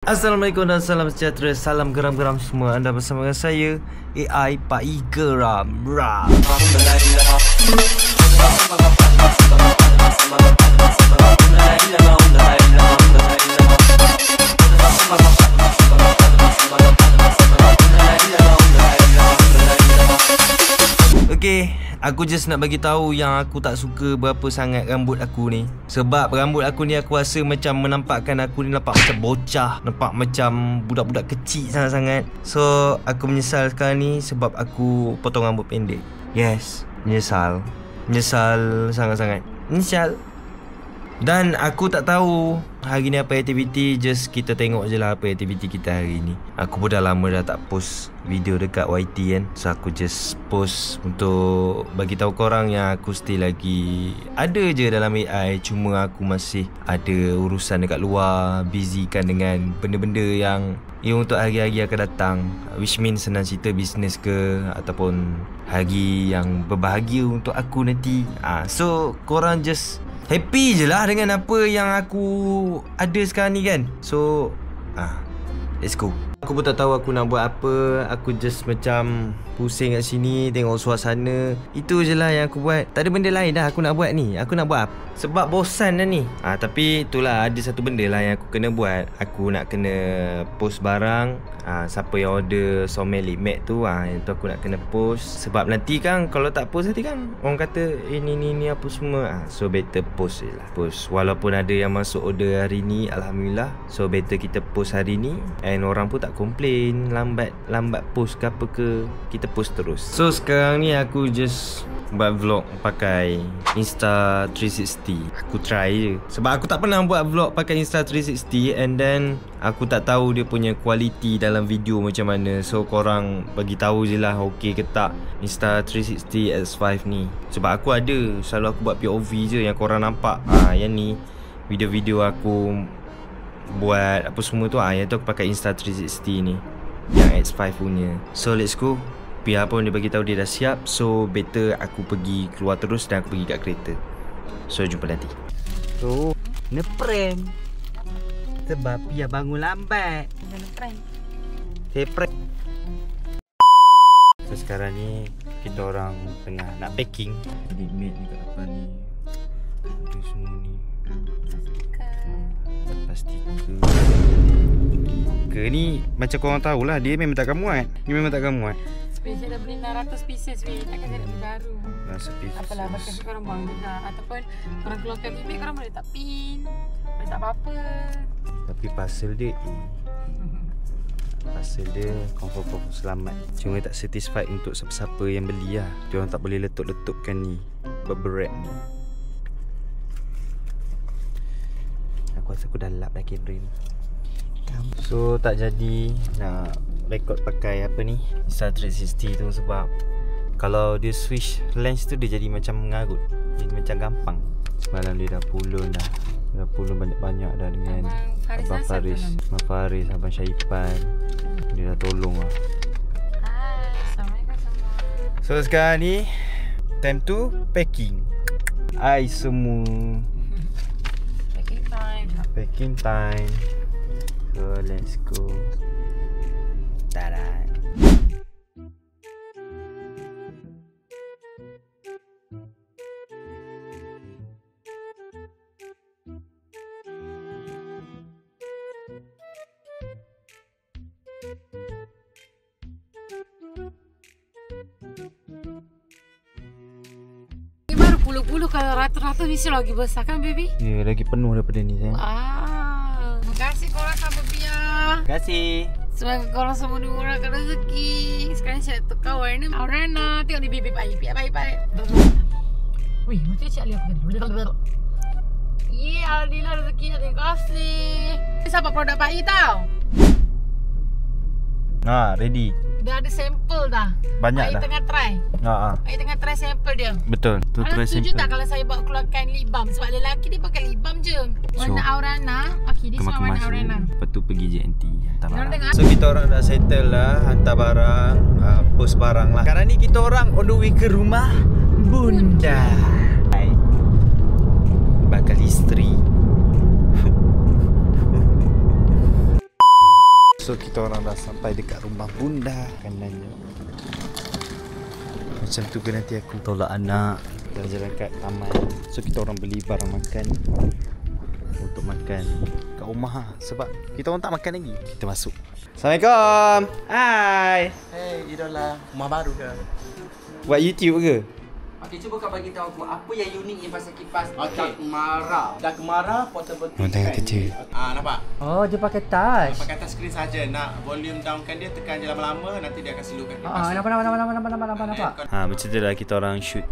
Assalamualaikum dan salam sejahtera. Salam geram-geram semua. Anda bersama dengan saya AI Pak I Geram. Okay, aku just nak bagi tahu yang aku tak suka berapa sangat rambut aku ni. Sebab rambut aku ni aku rasa macam menampakkan aku ni nampak macam bocah, nampak macam budak-budak kecil sangat-sangat. So, aku menyesal sekarang ni sebab aku potong rambut pendek. Yes, menyesal. Menyesal sangat-sangat. Menyesal. Dan aku tak tahu hari ni apa aktiviti. Just kita tengok je lah apa aktiviti kita hari ni. Aku pun dah lama dah tak post video dekat YT kan. So aku just post untuk bagi tahu korang yang aku still lagi ada je dalam AI. Cuma aku masih ada urusan dekat luar, busy kan dengan benda-benda yang untuk hari-hari akan datang. Which means senang cerita bisnes ke ataupun hari yang berbahagia untuk aku nanti. So korang just happy je lah dengan apa yang aku ada sekarang ni kan. So let's go. Aku pun tak tahu aku nak buat apa. Aku just macam pusing kat sini, tengok suasana. Itu je lah yang aku buat. Tak ada benda lain dah aku nak buat ni. Aku nak buat apa? Sebab bosan dah ni. Tapi itulah, ada satu benda lah yang aku kena buat. Aku nak kena post barang. Siapa yang order Sommelier Mat tu, yang tu aku nak kena post. Sebab nanti kan kalau tak post nanti kan orang kata ni apa semua. So better post je lah. Post. Walaupun ada yang masuk order hari ni, Alhamdulillah. So better kita post hari ni. And orang pun tak komplain lambat post ke apa ke. Kita post terus. So sekarang ni aku just buat vlog pakai Insta360. Aku try je. Sebab aku tak pernah buat vlog pakai Insta360. And then aku tak tahu dia punya kualiti dalam video macam mana. So korang bagi tahu je lah okey ke tak Insta360 X5 ni. Sebab aku ada, selalu aku buat POV je yang korang nampak. Yang ni video-video aku buat apa semua tu. Yang tu aku pakai Insta360 ni, yang X5 punya. So let's go. Pihak pun dia bagi tahu dia dah siap. So better aku pergi keluar terus dan aku pergi kat kereta. So jumpa nanti. So ngeprem sebab Pia bangun lambat. Ngeprem. Saya prem. So sekarang ni kita orang tengah nak packing. Jadi mate ni kat depan ni ada semua ni. Stiker. Ke ni macam korang tahulah, dia memang tak muat. Dia memang tak muat. Special dah beli 600 pieces weh. Takkan saya nak beli baru. 600 pieces. Apalah, macam korang buang juga. Ataupun korang keluarkan email, korang boleh tak pin. Boleh tak apa-apa. Tapi parcel dia parcel dia confirm selamat. Cuma tak satisfied untuk siapa-siapa yang beli lah. Dia orang tak boleh letup-letupkan ni berat ni. Aku rasa aku dah lap dah kamera ni. So tak jadi nak record pakai apa ni Insta360 tu. Sebab kalau dia switch lens tu dia jadi macam mengarut. Jadi macam gampang. Semalam dia dah pulun dah. Dah pulun banyak-banyak dah dengan Abang Faris. Abang Faris, Abang Syaipan. Dia dah tolong lah. Hai, Assalamualaikum semua. So sekarang ni time tu packing. Ai semua. Packing time. Packing time. So let's go. Tada. Ini baru puluh-puluh, kalau ratus-ratus mesti lagi besar kan baby? Ya, lagi penuh daripada ni sayang. Terima kasih korang sama Pia. Terima kasih. Semoga korang semua dimurahkan rezeki. Sekarang saya tukar warna Aurana. Tengok ni baby baik. Baik. Wih, macam Cik Ali aku tadi. Alhamdulillah rezekinya. Terima kasih. Ini siapa produk Pak I tau? Ready. Dah ada sampel dah. Banyak Pak I dah. tengah try. Pak I tengah try sampel dia. Betul. Tu Anda try setuju sample. tak kalau saya bawa keluarkan lip balm? Sebab lelaki dia pakai lip balm je. Warna Aurana. Okey, dia semua warna Aurana. Lepas tu pergi JNT hantar Korang barang. tengok. So kita orang dah settle lah, hantar barang, post barang lah. Sekarang ni kita orang on the way ke rumah Bunda. Bakal isteri. So kita orang dah sampai dekat rumah bunda kanannya. Macam tu ke nanti aku tolak anak jalan-jalan kat taman. So kita orang beli barang makan untuk makan kat rumah ha. Sebab kita orang tak makan lagi. Kita masuk. Assalamualaikum. Hai. Hey, Idola. Rumah baru ke? Buat YouTube ke? Okey, cuba kau bagi tahu aku apa yang uniknya pasal kipas Dark Mara. Dark Mara portable Orang tengah kerja. Nampak? Oh, dia pakai touch. Pakai touch screen saja. Nak volume downkan dia, tekan je lama-lama, nanti dia akan slowkan kipas. Nampak. Ha, macam tu lah kita orang shoot